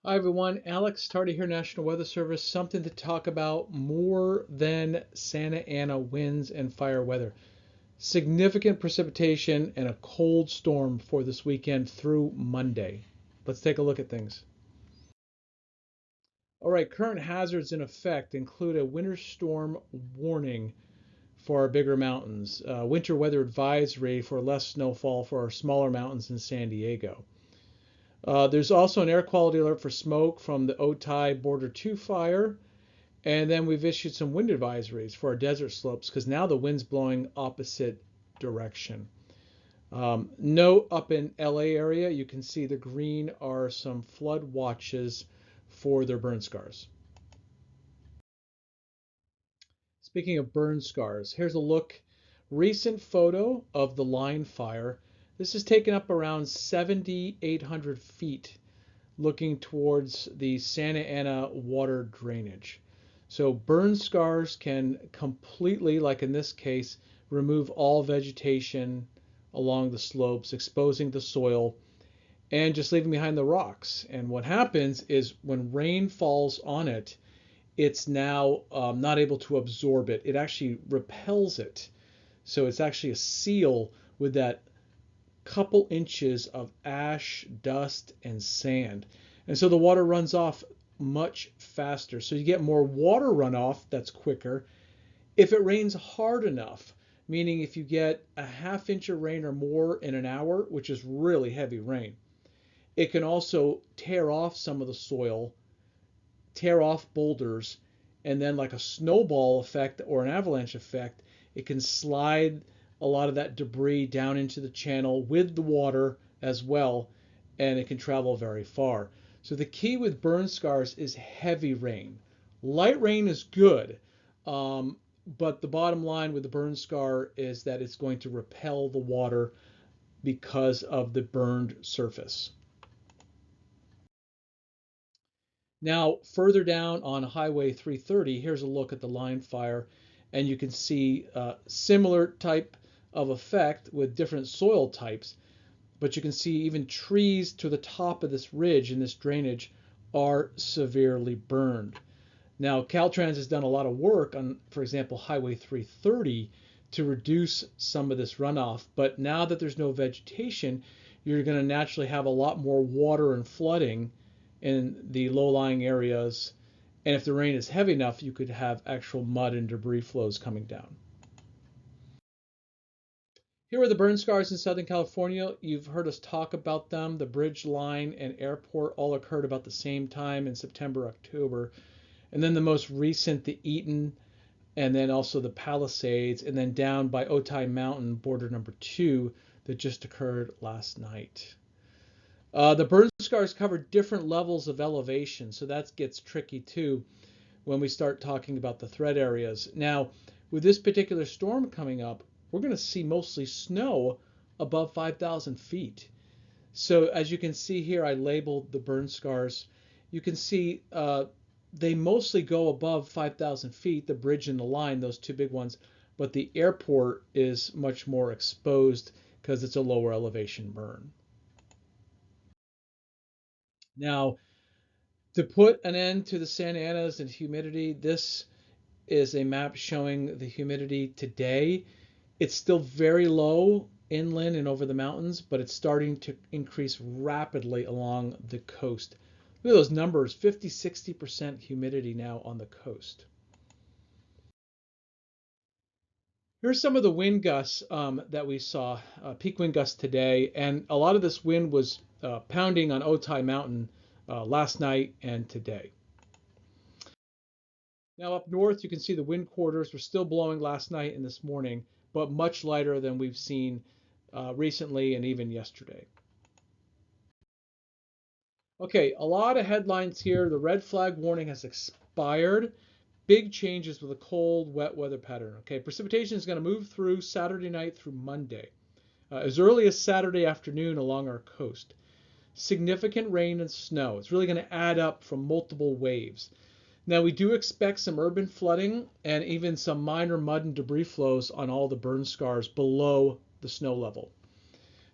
Hi everyone, Alex Tardy here, National Weather Service. Something to talk about more than Santa Ana winds and fire weather. Significant precipitation and a cold storm for this weekend through Monday. Let's take a look at things. All right, current hazards in effect include a winter storm warning for our bigger mountains, winter weather advisory for less snowfall for our smaller mountains in San Diego. There's also an air quality alert for smoke from the Otay Border 2 fire. And then we've issued some wind advisories for our desert slopes because now the wind's blowing opposite direction. Note up in LA area, you can see the green are some flood watches for their burn scars. Speaking of burn scars, here's a look, recent photo of the line fire. This is taken up around 7,800 feet looking towards the Santa Ana water drainage. So burn scars can completely, like in this case, remove all vegetation along the slopes, exposing the soil and just leaving behind the rocks. And what happens is when rain falls on it, it's now not able to absorb it. It actually repels it. So it's actually a seal with that couple inches of ash, dust, and sand. And so the water runs off much faster. So you get more water runoff that's quicker. If it rains hard enough, meaning if you get a half inch of rain or more in an hour, which is really heavy rain, it can also tear off some of the soil, tear off boulders, and then like a snowball effect or an avalanche effect, it can slide a lot of that debris down into the channel with the water as well, and it can travel very far. So the key with burn scars is heavy rain. Light rain is good, but the bottom line with the burn scar is that it's going to repel the water because of the burned surface. Now, further down on Highway 330, here's a look at the line fire, and you can see similar type of effect with different soil types, but you can see even trees to the top of this ridge in this drainage are severely burned. Now, Caltrans has done a lot of work on, for example, Highway 330 to reduce some of this runoff, but now that there's no vegetation, you're going to naturally have a lot more water and flooding in the low-lying areas, and if the rain is heavy enough, you could have actual mud and debris flows coming down. Here are the burn scars in Southern California. You've heard us talk about them. The bridge line and airport all occurred about the same time in September, October. And then the most recent, the Eaton, and then also the Palisades, and then down by Otay Mountain, border number 2, that just occurred last night. The burn scars cover different levels of elevation, so that gets tricky too when we start talking about the threat areas. Now, with this particular storm coming up, we're going to see mostly snow above 5,000 feet. So as you can see here, I labeled the burn scars. You can see they mostly go above 5,000 feet, the bridge and the line, those two big ones, but the airport is much more exposed because it's a lower elevation burn. Now, to put an end to the Santa Anas and humidity, this is a map showing the humidity today. It's still very low inland and over the mountains, but it's starting to increase rapidly along the coast. Look at those numbers, 50, 60% humidity now on the coast. Here's some of the wind gusts that we saw, peak wind gusts today, and a lot of this wind was pounding on Otay Mountain last night and today. Now up north, you can see the wind quarters were still blowing last night and this morning, but much lighter than we've seen recently and even yesterday. Okay, a lot of headlines here. The red flag warning has expired. Big changes with a cold, wet weather pattern. Okay, precipitation is going to move through Saturday night through Monday, as early as Saturday afternoon along our coast. Significant rain and snow. It's really going to add up from multiple waves. Now, we do expect some urban flooding and even some minor mud and debris flows on all the burn scars below the snow level.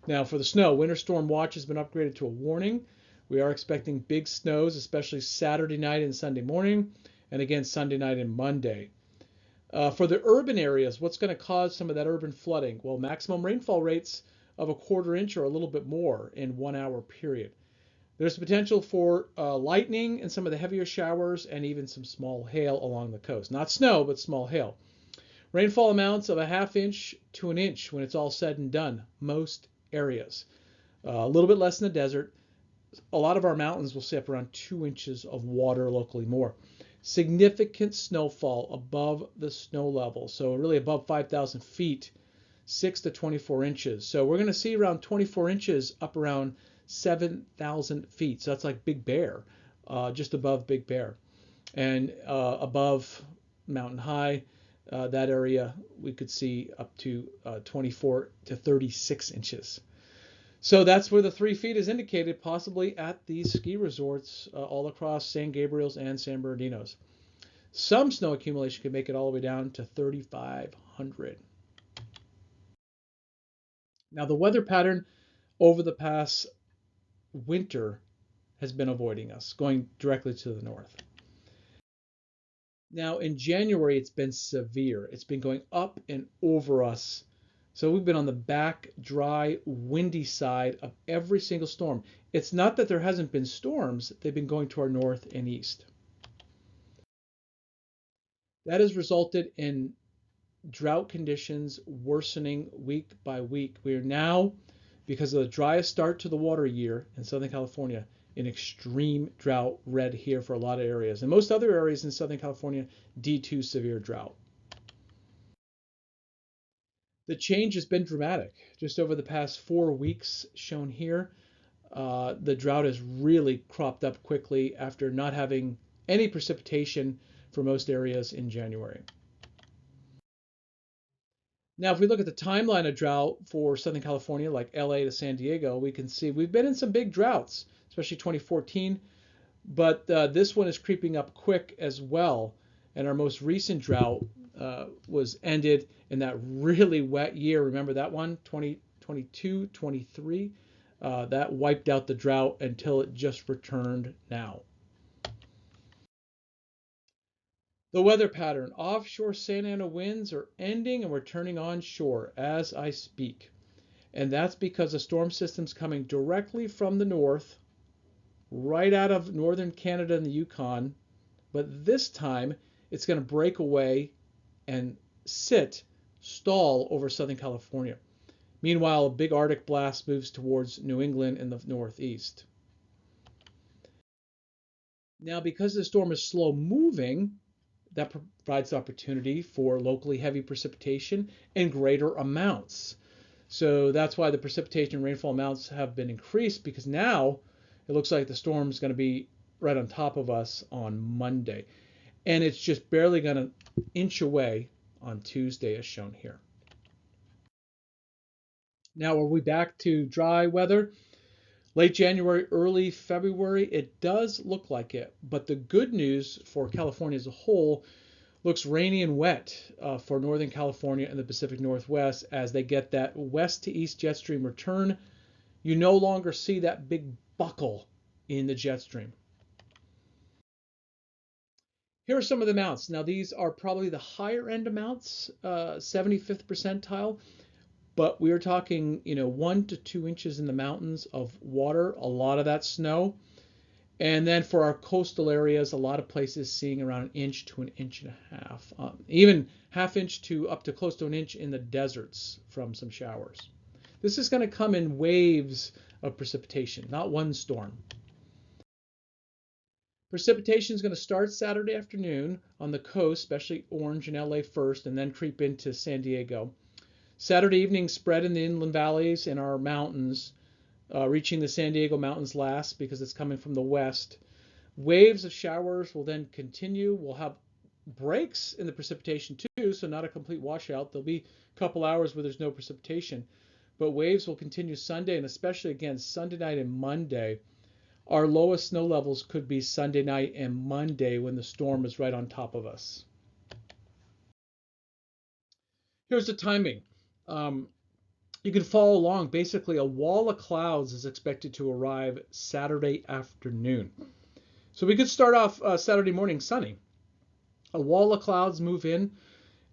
Now, for the snow, winter storm watch has been upgraded to a warning We are expecting big snows, especially Saturday night and Sunday morning, and again Sunday night and Monday. For the urban areas, what's going to cause some of that urban flooding? Well, maximum rainfall rates of a quarter inch or a little bit more in 1 hour period. There's potential for lightning and some of the heavier showers and even some small hail along the coast. Not snow, but small hail. Rainfall amounts of a ½ inch to an inch when it's all said and done, most areas. A little bit less in the desert. A lot of our mountains will see up around 2 inches of water, locally more. Significant snowfall above the snow level, so really above 5,000 feet, 6 to 24 inches. So we're going to see around 24 inches up around 7,000 feet. So that's like Big Bear, just above Big Bear. And above Mountain High, that area, we could see up to 24 to 36 inches. So that's where the 3 feet is indicated, possibly at these ski resorts all across San Gabriel's and San Bernardino's. Some snow accumulation can make it all the way down to 3,500. Now, the weather pattern over the past winter has been avoiding us, going directly to the north. Now, in January, it's been severe. It's been going up and over us. So we've been on the back, dry, windy side of every single storm. It's not that there hasn't been storms. They've been going to our north and east. That has resulted in drought conditions worsening week by week. We are now, because of the driest start to the water year in Southern California, in extreme drought, red here for a lot of areas. And most other areas in Southern California, D2 severe drought. The change has been dramatic. Just over the past 4 weeks shown here, the drought has really cropped up quickly after not having any precipitation for most areas in January. Now, if we look at the timeline of drought for Southern California, like LA to San Diego, we can see we've been in some big droughts, especially 2014, but this one is creeping up quick as well. And our most recent drought was ended in that really wet year. Remember that one, 2022, 23? That wiped out the drought until it just returned now. The weather pattern. Offshore Santa Ana winds are ending and we're turning onshore as I speak. And that's because the storm system's coming directly from the north, right out of northern Canada and the Yukon. But this time, it's going to break away and stall over Southern California. Meanwhile, a big Arctic blast moves towards New England in the northeast. Now, because the storm is slow moving, that provides opportunity for locally heavy precipitation and greater amounts. So that's why the precipitation and rainfall amounts have been increased, because now it looks like the storm is going to be right on top of us on Monday. And it's just barely going to inch away on Tuesday as shown here. Now, are we back to dry weather? Late January, early February, it does look like it. But the good news for California as a whole looks rainy and wet for Northern California and the Pacific Northwest as they get that west to east jet stream return. You no longer see that big buckle in the jet stream. Here are some of the amounts. Now, these are probably the higher end amounts, 75th percentile. But we are talking, 1 to 2 inches in the mountains of water, a lot of that snow. And then for our coastal areas, a lot of places seeing around 1 inch to 1.5 inches, even ½ inch to up to close to 1 inch in the deserts from some showers. This is going to come in waves of precipitation, not one storm. Precipitation is going to start Saturday afternoon on the coast, especially Orange and LA first, and then creep into San Diego. Saturday evening spread in the inland valleys and our mountains, reaching the San Diego mountains last because it's coming from the west. Waves of showers will then continue. We'll have breaks in the precipitation too, so not a complete washout. There'll be a couple hours where there's no precipitation, but waves will continue Sunday, and especially again Sunday night and Monday. Our lowest snow levels could be Sunday night and Monday when the storm is right on top of us. Here's the timing. You can follow along. Basically, a wall of clouds is expected to arrive Saturday afternoon. So we could start off Saturday morning sunny. A wall of clouds move in,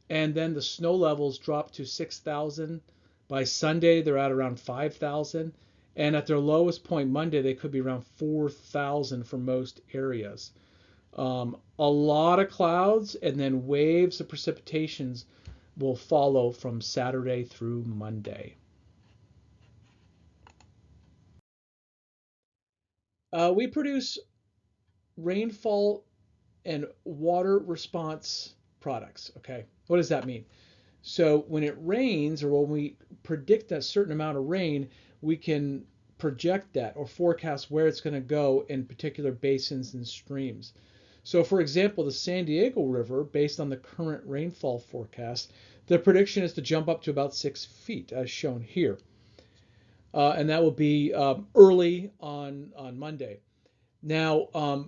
and then the snow levels drop to 6,000. By Sunday, they're at around 5,000. And at their lowest point Monday, they could be around 4,000 for most areas. A lot of clouds and then waves of precipitations will follow from Saturday through Monday. We produce rainfall and water response products. Okay, what does that mean? So when it rains or when we predict a certain amount of rain, we can project that or forecast where it's going to go in particular basins and streams. So for example, the San Diego River, based on the current rainfall forecast, the prediction is to jump up to about 6 feet as shown here. And that will be early on Monday. Now,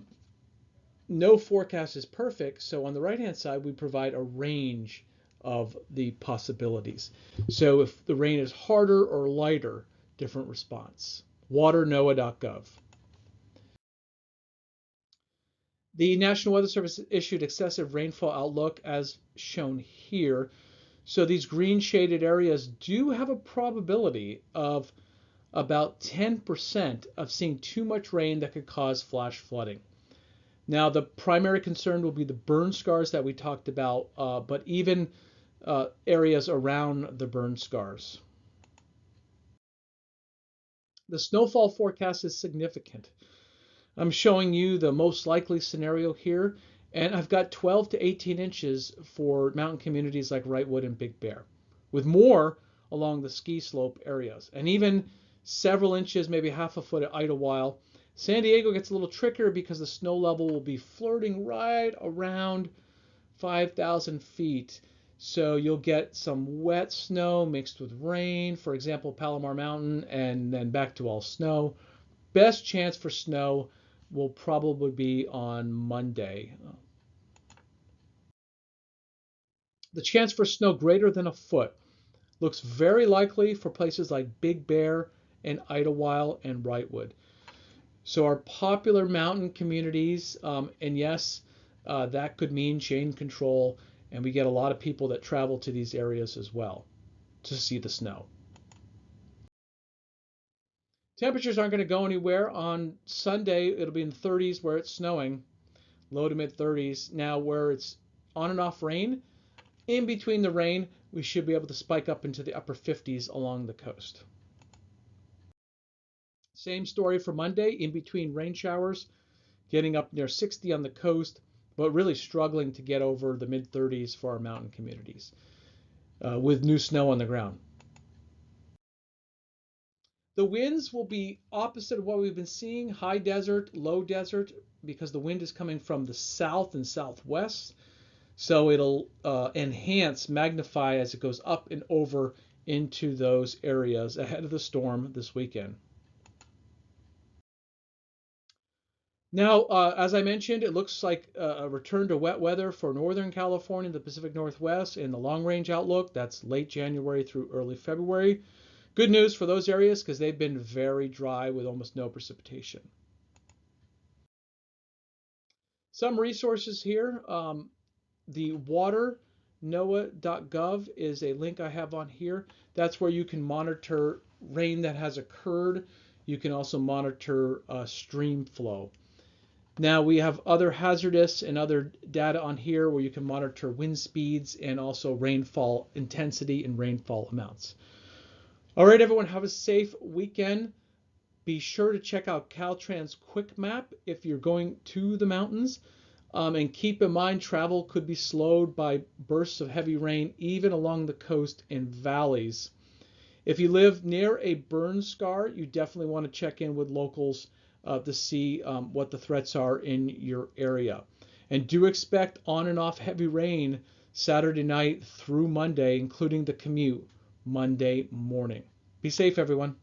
no forecast is perfect, so on the right-hand side, we provide a range of the possibilities. So if the rain is harder or lighter, different response. waternoaa.gov. The National Weather Service issued excessive rainfall outlook as shown here. So these green shaded areas do have a probability of about 10% of seeing too much rain that could cause flash flooding. Now, the primary concern will be the burn scars that we talked about, but even areas around the burn scars. The snowfall forecast is significant. I'm showing you the most likely scenario here, and I've got 12 to 18 inches for mountain communities like Wrightwood and Big Bear, with more along the ski slope areas, and even several inches, maybe half a foot at Idlewild. San Diego gets a little trickier because the snow level will be flirting right around 5,000 feet. So you'll get some wet snow mixed with rain, for example, Palomar Mountain, and then back to all snow. Best chance for snow will probably be on Monday. The chance for snow greater than a foot looks very likely for places like Big Bear and Idlewild and Wrightwood. So our popular mountain communities, and yes, that could mean chain control, and we get a lot of people that travel to these areas as well to see the snow. Temperatures aren't going to go anywhere. On Sunday, it'll be in the 30s where it's snowing, low to mid 30s. Now, where it's on and off rain, in between the rain, we should be able to spike up into the upper 50s along the coast. Same story for Monday, in between rain showers, getting up near 60 on the coast, but really struggling to get over the mid 30s for our mountain communities with new snow on the ground. The winds will be opposite of what we've been seeing, high desert, low desert, because the wind is coming from the south and southwest. So it'll enhance, magnify as it goes up and over into those areas ahead of the storm this weekend. Now, as I mentioned, it looks like a return to wet weather for Northern California, the Pacific Northwest, in the long range outlook. That's late January through early February. Good news for those areas because they've been very dry with almost no precipitation. Some resources here. The waternoaa.gov is a link I have on here. That's where you can monitor rain that has occurred. You can also monitor stream flow. Now we have other hazardous and other data on here where you can monitor wind speeds and also rainfall intensity and rainfall amounts. All right, everyone, have a safe weekend. Be sure to check out Caltrans Quick Map if you're going to the mountains. And keep in mind, travel could be slowed by bursts of heavy rain, even along the coast and valleys. If you live near a burn scar, you definitely want to check in with locals to see what the threats are in your area. And do expect on and off heavy rain Saturday night through Monday, including the commute Monday morning. Be safe, everyone.